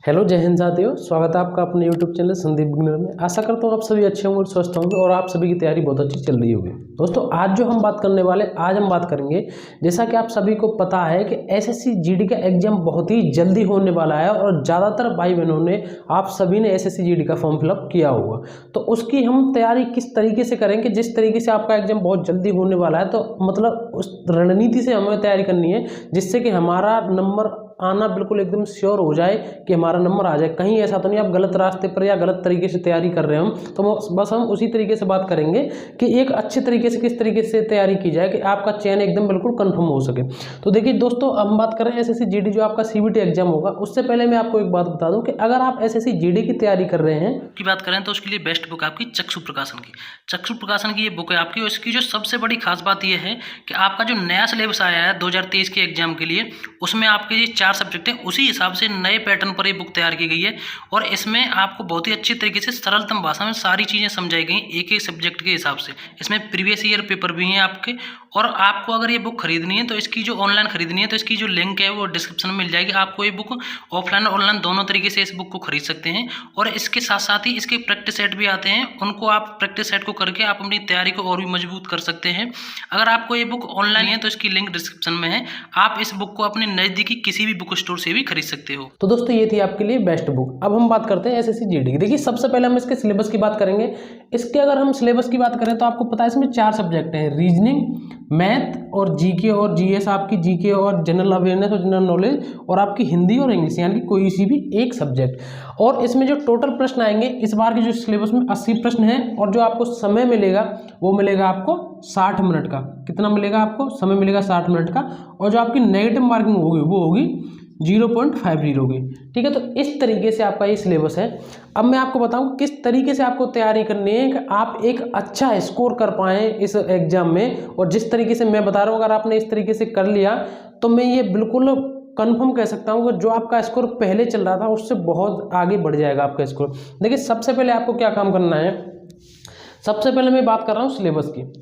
Hello जय हिंद साथियों, स्वागत है आपका अपने यूट्यूब चैनल संदीप बिगनर में। आशा करता हूँ आप सभी अच्छे होंगे, स्वस्थ होंगे और आप सभी की तैयारी बहुत अच्छी चल रही होगी। दोस्तों आज जो हम बात करने वाले, आज हम बात करेंगे, जैसा कि आप सभी को पता है कि एसएससी जीडी का एग्जाम बहुत ही जल्दी होने वाला है और ज़्यादातर भाई बहनों ने, आप सभी ने एसएससी जीडी का फॉर्म फिलअप किया होगा। तो उसकी हम तैयारी किस तरीके से करेंगे, जिस तरीके से आपका एग्जाम बहुत जल्दी होने वाला है, तो मतलब उस रणनीति से हमें तैयारी करनी है जिससे कि हमारा नंबर आना बिल्कुल एकदम श्योर हो जाए कि हमारा नंबर आ जाए। कहीं ऐसा तो नहीं आप गलत रास्ते पर या गलत तरीके से तैयारी कर रहे हो। तो बस हम उसी तरीके से बात करेंगे कि एक अच्छे तरीके से किस तरीके से तैयारी की जाए कि आपका चयन एकदम बिल्कुल कंफर्म हो सके। तो देखिए दोस्तों, हम बात करें एसएससी जीडी जो आपका सीबीटी एग्जाम होगा, उससे पहले मैं आपको एक बात बता दूं कि अगर आप एसएससी जीडी की तैयारी कर रहे हैं की बात करें तो उसके लिए बेस्ट बुक आपकी चक्षु प्रकाशन की। चक्षु प्रकाशन की ये बुक है आपकी। उसकी जो सबसे बड़ी खास बात ये है कि आपका जो नया सिलेबस आया है 2023 के एग्जाम के लिए, उसमें आपके ये 4 सब्जेक्ट हैं, उसी हिसाब से नए पैटर्न पर ये बुक तैयार की गई है और इसमें आपको बहुत ही अच्छी तरीके से सरलतम भाषा में सारी चीज़ें समझाई गई एक एक सब्जेक्ट के हिसाब से। इसमें प्रीवियस ईयर पेपर भी हैं आपके। और आपको अगर ये बुक खरीदनी है तो इसकी जो ऑनलाइन खरीदनी है तो इसकी जो लिंक है वो डिस्क्रिप्शन में मिल जाएगी। आपको ये बुक ऑफलाइन और ऑनलाइन दोनों तरीके से इस बुक को खरीद सकते हैं। और इसके साथ साथ ही इसके प्रैक्टिस सेट भी आते हैं, उनको आप प्रैक्टिस सेट को करके आप अपनी तैयारी को और भी मजबूत कर सकते हैं। अगर आपको ये बुक ऑनलाइन है तो इसकी लिंक डिस्क्रिप्शन में है। आप इस बुक को अपने नज़दीकी किसी भी बुक स्टोर से भी खरीद सकते हो। तो दोस्तों ये थी आपके लिए बेस्ट बुक। अब हम बात करते हैं एसएससी जीडी की। देखिए सबसे पहले हम इसके सिलेबस की बात करेंगे। इसके अगर हम सिलेबस की बात करें तो आपको पता है इसमें 4 सब्जेक्ट हैं, रीजनिंग, मैथ और जीके और जीएस, आपकी जीके और जनरल अवेयरनेस और जनरल नॉलेज, और आपकी हिंदी और इंग्लिश, यानी कि कोई सी भी एक सब्जेक्ट। और इसमें जो टोटल प्रश्न आएंगे इस बार के जो सिलेबस में 80 प्रश्न हैं और जो आपको समय मिलेगा वो मिलेगा आपको 60 मिनट का। कितना मिलेगा आपको? समय मिलेगा 60 मिनट का। और जो आपकी नेगेटिव मार्किंग होगी वो होगी 0.50 होगी। ठीक है, तो इस तरीके से आपका ये सिलेबस है। अब मैं आपको बताऊं किस तरीके से आपको तैयारी करनी है कि आप एक अच्छा स्कोर कर पाएँ इस एग्जाम में। और जिस तरीके से मैं बता रहा हूँ, अगर आपने इस तरीके से कर लिया तो मैं ये बिल्कुल कंफर्म कह सकता हूँ कि जो आपका स्कोर पहले चल रहा था उससे बहुत आगे बढ़ जाएगा आपका स्कोर। देखिए सबसे पहले आपको क्या काम करना है, सबसे पहले मैं बात कर रहा हूँ सिलेबस की।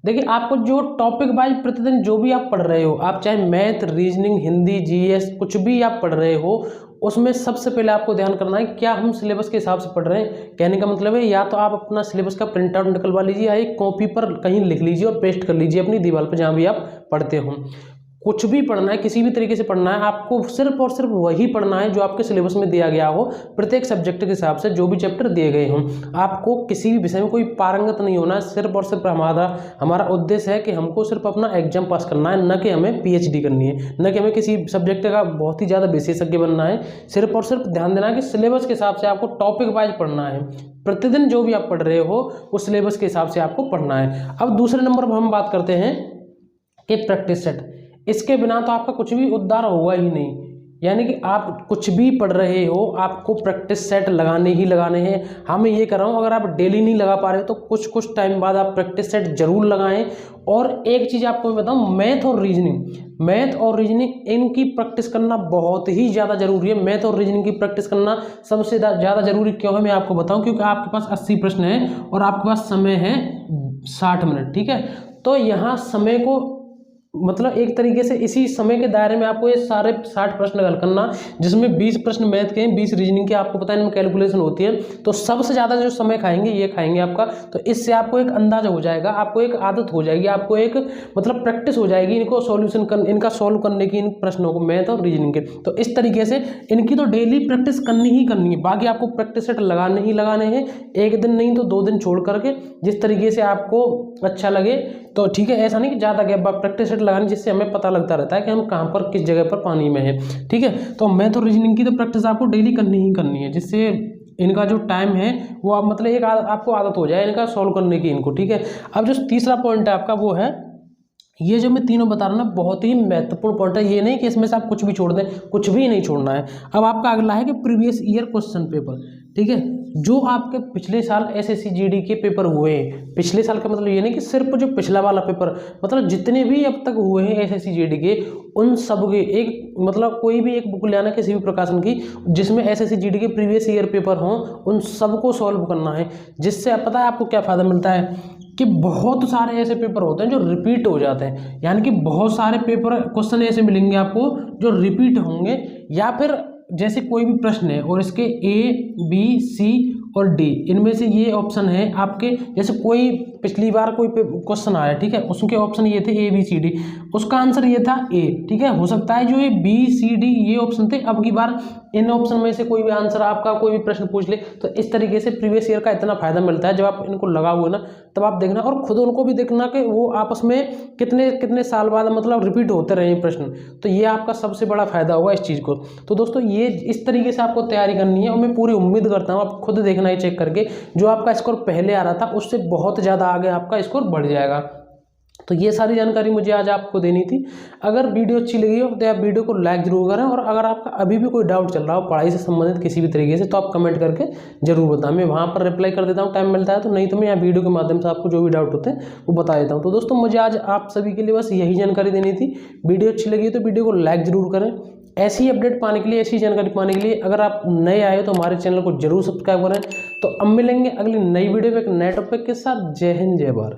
देखिए आपको जो टॉपिक वाइज प्रतिदिन जो भी आप पढ़ रहे हो, आप चाहे मैथ, रीजनिंग, हिंदी, जीएस कुछ भी आप पढ़ रहे हो, उसमें सबसे पहले आपको ध्यान करना है क्या हम सिलेबस के हिसाब से पढ़ रहे हैं। कहने का मतलब है या तो आप अपना सिलेबस का प्रिंट आउट निकलवा लीजिए या एक कॉपी पर कहीं लिख लीजिए और पेस्ट कर लीजिए अपनी दीवार पर जहाँ भी आप पढ़ते हो। कुछ भी पढ़ना है, किसी भी तरीके से पढ़ना है, आपको सिर्फ और सिर्फ वही पढ़ना है जो आपके सिलेबस में दिया गया हो। प्रत्येक सब्जेक्ट के हिसाब से जो भी चैप्टर दिए गए हों, आपको किसी भी विषय में कोई पारंगत नहीं होना है। सिर्फ और सिर्फ हमारा उद्देश्य है कि हमको सिर्फ अपना एग्जाम पास करना है, न कि हमें पीएचडी करनी है, न कि हमें किसी सब्जेक्ट का बहुत ही ज़्यादा विशेषज्ञ बनना है। सिर्फ और सिर्फ ध्यान देना है कि सिलेबस के हिसाब से आपको टॉपिक वाइज पढ़ना है। प्रतिदिन जो भी आप पढ़ रहे हो उस सिलेबस के हिसाब से आपको पढ़ना है। अब दूसरे नंबर पर हम बात करते हैं कि प्रैक्टिस सेट। इसके बिना तो आपका कुछ भी उद्धार होगा ही नहीं। यानी कि आप कुछ भी पढ़ रहे हो आपको प्रैक्टिस सेट लगाने ही लगाने हैं। हाँ मैं ये कर रहा हूँ, अगर आप डेली नहीं लगा पा रहे हो तो कुछ टाइम बाद आप प्रैक्टिस सेट जरूर लगाएं। और एक चीज़ आपको मैं बताऊँ, मैथ और रीजनिंग इनकी प्रैक्टिस करना बहुत ही ज़्यादा जरूरी है। मैथ और रीजनिंग की प्रैक्टिस करना सबसे ज़्यादा जरूरी क्यों है मैं आपको बताऊँ, क्योंकि आपके पास 80 प्रश्न हैं और आपके पास समय है 60 मिनट। ठीक है, तो यहाँ समय को मतलब एक तरीके से इसी समय के दायरे में आपको ये सारे 60 प्रश्न हल करना, जिसमें 20 प्रश्न मैथ के हैं, 20 रीजनिंग के। आपको पता है इनमें कैलकुलेशन होती है, तो सबसे ज़्यादा जो समय खाएंगे ये खाएंगे आपका। तो इससे आपको एक अंदाजा हो जाएगा, आपको एक आदत हो जाएगी, आपको एक मतलब प्रैक्टिस हो जाएगी इनको इनका सॉल्व करने की, इन प्रश्नों को, मैथ और रीजनिंग के। तो इस तरीके से इनकी तो डेली प्रैक्टिस करनी ही करनी है। बाकी आपको प्रैक्टिस सेट लगाने ही लगाने हैं, एक दिन नहीं तो 2 दिन छोड़ करके, जिस तरीके से आपको अच्छा लगे। तो ठीक है, ऐसा नहीं कि ज़्यादा गैप प्रैक्टिस सेट लगाने, जिससे हमें पता लगता रहता है कि हम कहाँ पर किस जगह पर पानी में है। ठीक है, तो मैथ और रीजनिंग की तो प्रैक्टिस आपको डेली करनी ही करनी है, जिससे इनका जो टाइम है वो आप मतलब एक आपको आदत हो जाए इनका सॉल्व करने की इनको। ठीक है, अब जो तीसरा पॉइंट है आपका वो है, ये जो मैं तीनों बता रहा हूँ ना बहुत ही महत्वपूर्ण पॉइंट है। ये नहीं कि इसमें से आप कुछ भी छोड़ दें, कुछ भी नहीं छोड़ना है। अब आपका अगला है कि प्रीवियस ईयर क्वेश्चन पेपर। ठीक है, जो आपके पिछले साल एसएससी जीडी के पेपर हुए हैं, पिछले साल का मतलब ये नहीं कि सिर्फ जो पिछला वाला पेपर, मतलब जितने भी अब तक हुए हैं एसएससी जीडी के, उन सब के एक मतलब कोई भी एक बुक ले आना किसी भी प्रकाशन की जिसमें एसएससी जीडी के प्रीवियस ईयर पेपर हों, उन सबको सॉल्व करना है। जिससे पता है आपको क्या फ़ायदा मिलता है कि बहुत सारे ऐसे पेपर होते हैं जो रिपीट हो जाते हैं। यानी कि बहुत सारे पेपर क्वेश्चन ऐसे मिलेंगे आपको जो रिपीट होंगे, या फिर जैसे कोई भी प्रश्न है और इसके ए बी सी और डी इनमें से ये ऑप्शन है आपके, जैसे कोई पिछली बार कोई क्वेश्चन आया, ठीक है, उसके ऑप्शन ये थे ए बी सी डी, उसका आंसर ये था ए, ठीक है। हो सकता है जो ये बी सी डी ये ऑप्शन थे, अब की बार इन ऑप्शन में से कोई भी आंसर आपका कोई भी प्रश्न पूछ ले, तो इस तरीके से प्रीवियस ईयर का इतना फायदा मिलता है। जब आप इनको लगाओगे ना तब आप देखना, और खुद उनको भी देखना कि वो आपस में कितने कितने साल बाद मतलब रिपीट होते रहे प्रश्न, तो ये आपका सबसे बड़ा फायदा होगा इस चीज़ को। तो दोस्तों ये इस तरीके से आपको तैयारी करनी है, और मैं पूरी उम्मीद करता हूँ आप खुद देखना है चेक करके, जो आपका स्कोर पहले आ रहा था उससे बहुत ज़्यादा आगे आपका स्कोर बढ़ जाएगा। तो ये सारी जानकारी मुझे आज आपको देनी थी। अगर वीडियो अच्छी लगी हो तो आप वीडियो को लाइक जरूर करें, और अगर आपका अभी भी कोई डाउट चल रहा हो पढ़ाई से संबंधित किसी भी तरीके से, तो आप कमेंट करके जरूर बताएं, मैं वहाँ पर रिप्लाई कर देता हूँ टाइम मिलता है तो, नहीं तो मैं यहाँ वीडियो के माध्यम से आपको जो भी डाउट होते हैं वो बता देता हूँ। तो दोस्तों मुझे आज आप सभी के लिए बस यही जानकारी देनी थी। वीडियो अच्छी लगी तो वीडियो को लाइक जरूर करें। ऐसी अपडेट पाने के लिए, ऐसी जानकारी पाने के लिए अगर आप नए आए हो तो हमारे चैनल को जरूर सब्सक्राइब करें। तो अब मिलेंगे अगली नई वीडियो में एक नए टॉपिक के साथ। जय हिंद, जय भारत।